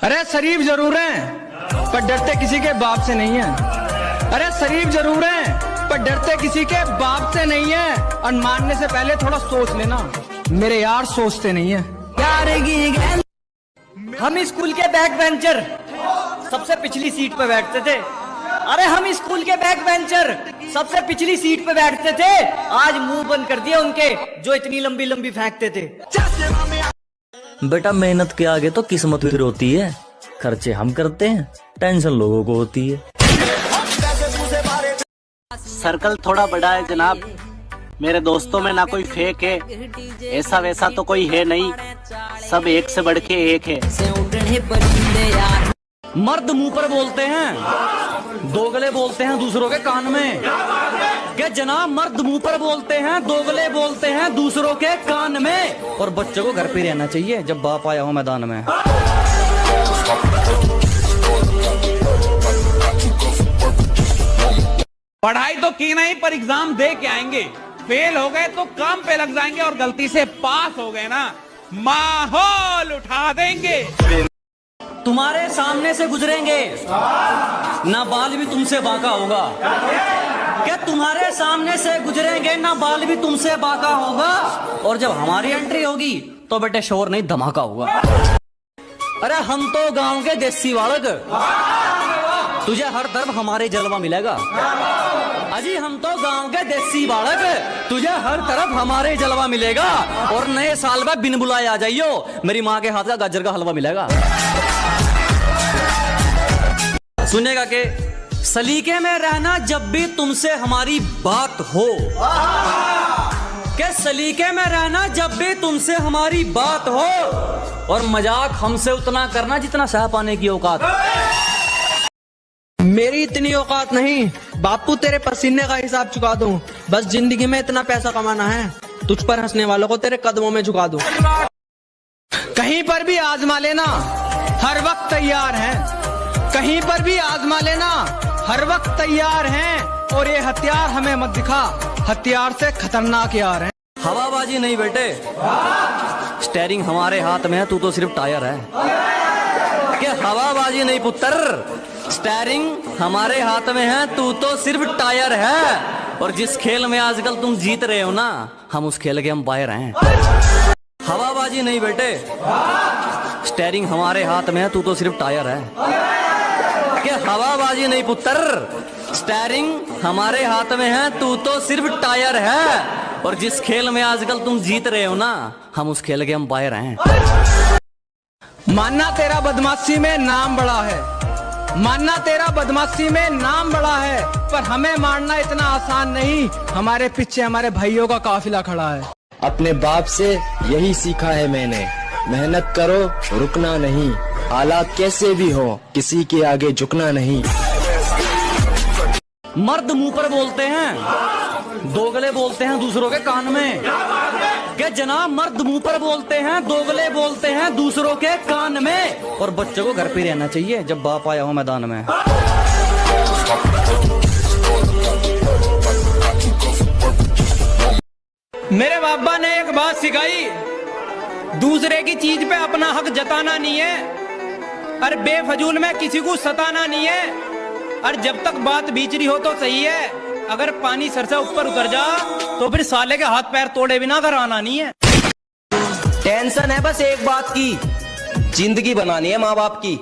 अरे शरीफ जरूर हैं पर डरते किसी के बाप से नहीं है। अरे शरीफ जरूर हैं पर डरते किसी के बाप से नहीं है। और मानने से पहले थोड़ा सोच लेना, मेरे यार सोचते नहीं है। हम स्कूल के बैक बेंचर सबसे पिछली सीट पे बैठते थे। अरे हम स्कूल के बैक बेंचर सबसे पिछली सीट पे बैठते थे। आज मुंह बंद कर दिया उनके जो इतनी लंबी लंबी फेंकते थे। बेटा मेहनत के आगे तो किस्मत फिर होती है। खर्चे हम करते हैं, टेंशन लोगों को होती है। सर्कल थोड़ा बड़ा है जनाब, मेरे दोस्तों में ना कोई फेक है, ऐसा वैसा तो कोई है नहीं, सब एक से बढ़ के एक है। मर्द मुंह पर बोलते हैं, दोगले बोलते हैं दूसरों के कान में। क्या जनाब, मर्द मुंह पर बोलते हैं, दोगले बोलते हैं दूसरों के कान में। और बच्चों को घर पे रहना चाहिए जब बाप आया हो मैदान में। पढ़ाई तो की नहीं पर एग्जाम दे के आएंगे, फेल हो गए तो काम पे लग जाएंगे और गलती से पास हो गए ना माहौल उठा देंगे। तुम्हारे सामने से गुजरेंगे ना बाल भी तुमसे बांका होगा। क्या तुम्हारे सामने से गुजरेंगे ना बाल भी तुमसे बांका होगा। और जब हमारी एंट्री होगी तो बेटे शोर नहीं धमाका होगा। अरे हम तो गांव के देसी बालक, तुझे हर तरफ हमारे जलवा मिलेगा। अजी हम तो गांव के देसी बालक, तुझे हर तरफ हमारे जलवा मिलेगा। और नए साल में बिन बुलाए आ जाइयो, मेरी माँ के हाथ का गाजर का हलवा मिलेगा। सुनेगा के सलीके में रहना जब भी तुमसे हमारी बात हो। के सलीके में रहना जब भी तुमसे हमारी बात हो। और मजाक हमसे उतना करना जितना सह पाने की औकात। मेरी इतनी औकात नहीं बापू, तेरे पसीने का हिसाब चुका दूं। बस जिंदगी में इतना पैसा कमाना है, तुझ पर हंसने वालों को तेरे कदमों में झुका दूं। कहीं पर भी आजमा लेना, हर वक्त तैयार हैं। कहीं पर भी आजमा लेना, हर वक्त तैयार हैं। और ये हथियार हमें मत दिखा, हथियार से खतरनाक यार हैं। हवाबाजी नहीं बेटे, स्टेयरिंग हमारे हाथ में है, तू तो सिर्फ टायर है। क्या हवाबाजी नहीं पुत्र, स्टेयरिंग हमारे हाथ में है, तू तो सिर्फ टायर है। और जिस खेल में आजकल तुम जीत रहे हो ना, हम उस खेल के अंपायर हैं। हवाबाजी नहीं बेटे, स्टेयरिंग हमारे हाथ में है, तू तो सिर्फ टायर है। क्या हवाबाजी नहीं पुत्र, स्टेयरिंग हमारे हाथ में है, तू तो सिर्फ टायर है। और जिस खेल में आजकल तुम जीत रहे हो ना, हम उस खेल के अंपायर हैं। मानना तेरा बदमाशी में नाम बड़ा है, मानना तेरा बदमाशी में नाम बड़ा है। पर हमें मारना इतना आसान नहीं, हमारे पीछे हमारे भाइयों का काफिला खड़ा है। अपने बाप से यही सीखा है मैंने, मेहनत करो रुकना नहीं, हालात कैसे भी हो किसी के आगे झुकना नहीं। मर्द मुंह पर बोलते हैं, दोगले बोलते हैं दूसरों के कान में। क्या जनाब, मर्द मुंह पर बोलते हैं, दोगले बोलते हैं दूसरों के कान में। और बच्चों को घर पे रहना चाहिए जब बाप आया हो मैदान में। मेरे बाबा ने एक बात सिखाई, दूसरे की चीज पे अपना हक जताना नहीं है। और बेफजूल में किसी को सताना नहीं है। और जब तक बात बीच रही हो तो सही है, अगर पानी सर से ऊपर उतर जा तो फिर साले के हाथ पैर तोड़े बिना घर आना नहीं है। टेंशन है बस एक बात की, जिंदगी बनानी है माँ बाप की।